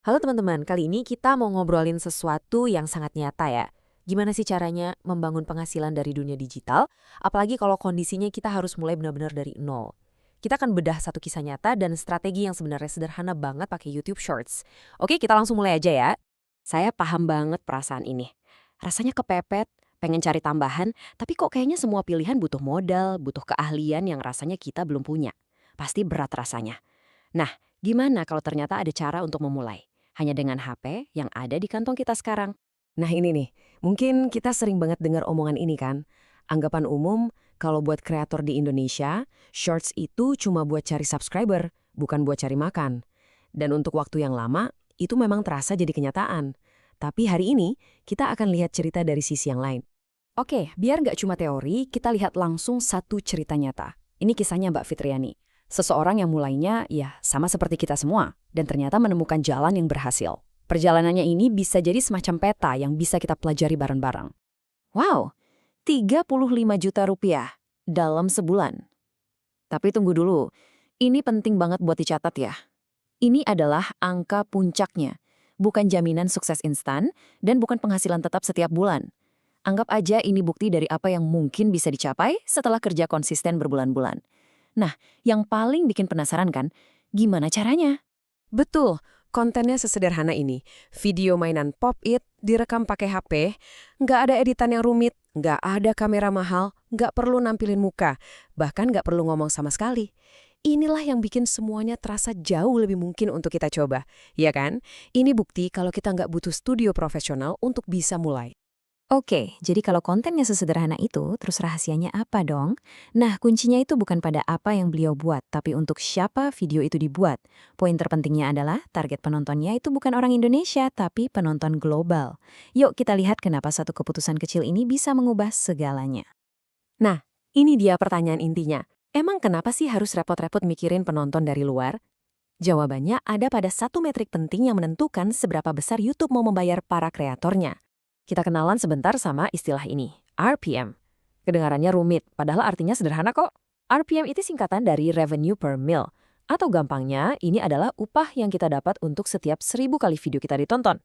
Halo teman-teman, kali ini kita mau ngobrolin sesuatu yang sangat nyata ya. Gimana sih caranya membangun penghasilan dari dunia digital, apalagi kalau kondisinya kita harus mulai benar-benar dari nol. Kita akan bedah satu kisah nyata dan strategi yang sebenarnya sederhana banget pakai YouTube Shorts. Oke, kita langsung mulai aja ya. Saya paham banget perasaan ini. Rasanya kepepet, pengen cari tambahan, tapi kok kayaknya semua pilihan butuh modal, butuh keahlian yang rasanya kita belum punya. Pasti berat rasanya. Nah, gimana kalau ternyata ada cara untuk memulai? Hanya dengan HP yang ada di kantong kita sekarang. Nah ini nih, mungkin kita sering banget dengar omongan ini kan. Anggapan umum, kalau buat kreator di Indonesia, shorts itu cuma buat cari subscriber, bukan buat cari makan. Dan untuk waktu yang lama, itu memang terasa jadi kenyataan. Tapi hari ini, kita akan lihat cerita dari sisi yang lain. Oke, biar nggak cuma teori, kita lihat langsung satu cerita nyata. Ini kisahnya Mbak Fitriani. Seseorang yang mulainya, ya sama seperti kita semua, dan ternyata menemukan jalan yang berhasil. Perjalanannya ini bisa jadi semacam peta yang bisa kita pelajari bareng-bareng. Wow, 35 juta rupiah dalam sebulan. Tapi tunggu dulu, ini penting banget buat dicatat ya. Ini adalah angka puncaknya, bukan jaminan sukses instan, dan bukan penghasilan tetap setiap bulan. Anggap aja ini bukti dari apa yang mungkin bisa dicapai setelah kerja konsisten berbulan-bulan. Nah, yang paling bikin penasaran kan, gimana caranya? Betul, kontennya sesederhana ini. Video mainan pop-it, direkam pakai HP, nggak ada editan yang rumit, nggak ada kamera mahal, nggak perlu nampilin muka, bahkan nggak perlu ngomong sama sekali. Inilah yang bikin semuanya terasa jauh lebih mungkin untuk kita coba, ya kan? Ini bukti kalau kita nggak butuh studio profesional untuk bisa mulai. Oke, jadi kalau kontennya sesederhana itu, terus rahasianya apa dong? Nah, kuncinya itu bukan pada apa yang beliau buat, tapi untuk siapa video itu dibuat. Poin terpentingnya adalah target penontonnya itu bukan orang Indonesia, tapi penonton global. Yuk kita lihat kenapa satu keputusan kecil ini bisa mengubah segalanya. Nah, ini dia pertanyaan intinya. Emang kenapa sih harus repot-repot mikirin penonton dari luar? Jawabannya ada pada satu metrik penting yang menentukan seberapa besar YouTube mau membayar para kreatornya. Kita kenalan sebentar sama istilah ini, RPM. Kedengarannya rumit, padahal artinya sederhana kok. RPM itu singkatan dari Revenue per Mil. Atau gampangnya, ini adalah upah yang kita dapat untuk setiap 1.000 kali video kita ditonton.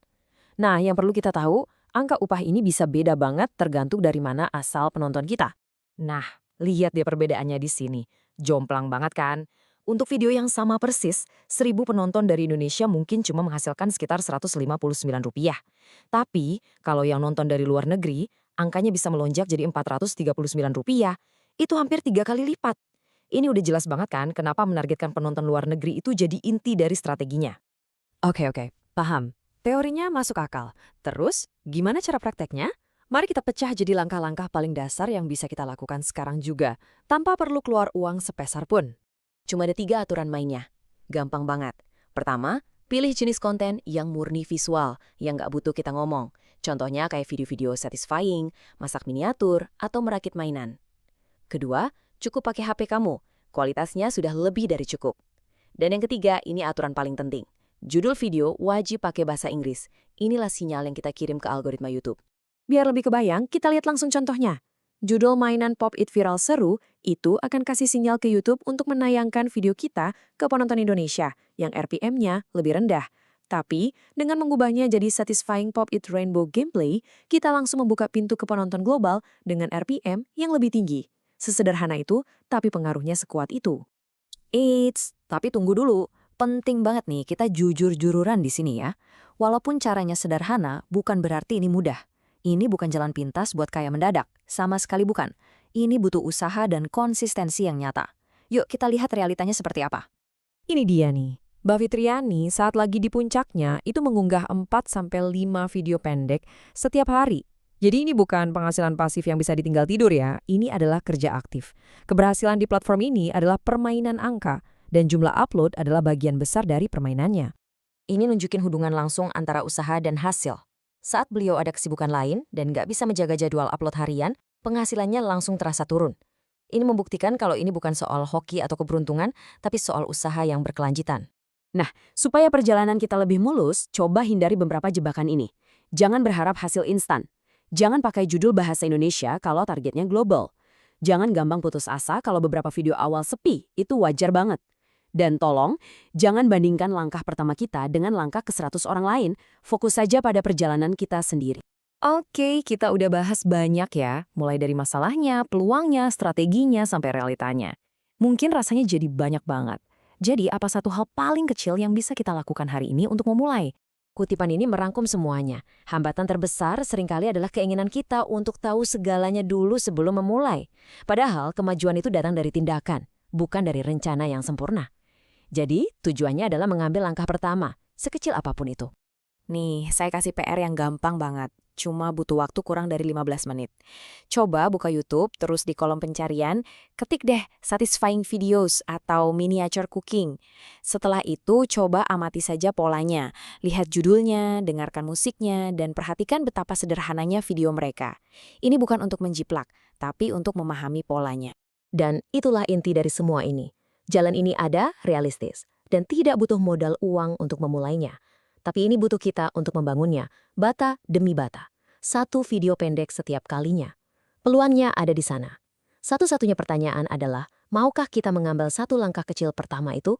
Nah, yang perlu kita tahu, angka upah ini bisa beda banget tergantung dari mana asal penonton kita. Nah, lihat deh perbedaannya di sini. Jomplang banget kan? Untuk video yang sama persis, 1.000 penonton dari Indonesia mungkin cuma menghasilkan sekitar Rp159. Tapi, kalau yang nonton dari luar negeri, angkanya bisa melonjak jadi Rp439. Itu hampir 3 kali lipat. Ini udah jelas banget kan kenapa menargetkan penonton luar negeri itu jadi inti dari strateginya. Oke, paham. Teorinya masuk akal. Terus, gimana cara prakteknya? Mari kita pecah jadi langkah-langkah paling dasar yang bisa kita lakukan sekarang juga, tanpa perlu keluar uang sepeser pun. Cuma ada 3 aturan mainnya. Gampang banget. Pertama, pilih jenis konten yang murni visual, yang nggak butuh kita ngomong. Contohnya kayak video-video satisfying, masak miniatur, atau merakit mainan. Kedua, cukup pakai HP kamu. Kualitasnya sudah lebih dari cukup. Dan yang ketiga, ini aturan paling penting. Judul video wajib pakai bahasa Inggris. Inilah sinyal yang kita kirim ke algoritma YouTube. Biar lebih kebayang, kita lihat langsung contohnya. Judul mainan Pop It viral seru, itu akan kasih sinyal ke YouTube untuk menayangkan video kita ke penonton Indonesia yang RPM-nya lebih rendah. Tapi, dengan mengubahnya jadi Satisfying Pop It Rainbow Gameplay, kita langsung membuka pintu ke penonton global dengan RPM yang lebih tinggi. Sesederhana itu, tapi pengaruhnya sekuat itu. Eits, tapi tunggu dulu. Penting banget nih kita jujur-jujuran di sini ya. Walaupun caranya sederhana, bukan berarti ini mudah. Ini bukan jalan pintas buat kaya mendadak. Sama sekali bukan. Ini butuh usaha dan konsistensi yang nyata. Yuk kita lihat realitanya seperti apa. Ini dia nih. Mbak Fitriani saat lagi di puncaknya itu mengunggah 4-5 video pendek setiap hari. Jadi ini bukan penghasilan pasif yang bisa ditinggal tidur ya, ini adalah kerja aktif. Keberhasilan di platform ini adalah permainan angka, dan jumlah upload adalah bagian besar dari permainannya. Ini nunjukin hubungan langsung antara usaha dan hasil. Saat beliau ada kesibukan lain dan nggak bisa menjaga jadwal upload harian, penghasilannya langsung terasa turun. Ini membuktikan kalau ini bukan soal hoki atau keberuntungan, tapi soal usaha yang berkelanjutan. Nah, supaya perjalanan kita lebih mulus, coba hindari beberapa jebakan ini. Jangan berharap hasil instan. Jangan pakai judul bahasa Indonesia kalau targetnya global. Jangan gampang putus asa kalau beberapa video awal sepi, itu wajar banget. Dan tolong, jangan bandingkan langkah pertama kita dengan langkah ke 100 orang lain. Fokus saja pada perjalanan kita sendiri. Oke, kita udah bahas banyak ya, mulai dari masalahnya, peluangnya, strateginya, sampai realitanya. Mungkin rasanya jadi banyak banget. Jadi, apa satu hal paling kecil yang bisa kita lakukan hari ini untuk memulai? Kutipan ini merangkum semuanya. Hambatan terbesar seringkali adalah keinginan kita untuk tahu segalanya dulu sebelum memulai. Padahal kemajuan itu datang dari tindakan, bukan dari rencana yang sempurna. Jadi, tujuannya adalah mengambil langkah pertama, sekecil apapun itu. Nih, saya kasih PR yang gampang banget. Cuma butuh waktu kurang dari 15 menit. Coba buka YouTube, terus di kolom pencarian, ketik deh satisfying videos atau miniature cooking. Setelah itu, coba amati saja polanya. Lihat judulnya, dengarkan musiknya, dan perhatikan betapa sederhananya video mereka. Ini bukan untuk menjiplak, tapi untuk memahami polanya. Dan itulah inti dari semua ini. Jalan ini ada, realistis, dan tidak butuh modal uang untuk memulainya. Tapi ini butuh kita untuk membangunnya, bata demi bata. Satu video pendek setiap kalinya. Peluangnya ada di sana. Satu-satunya pertanyaan adalah, maukah kita mengambil satu langkah kecil pertama itu?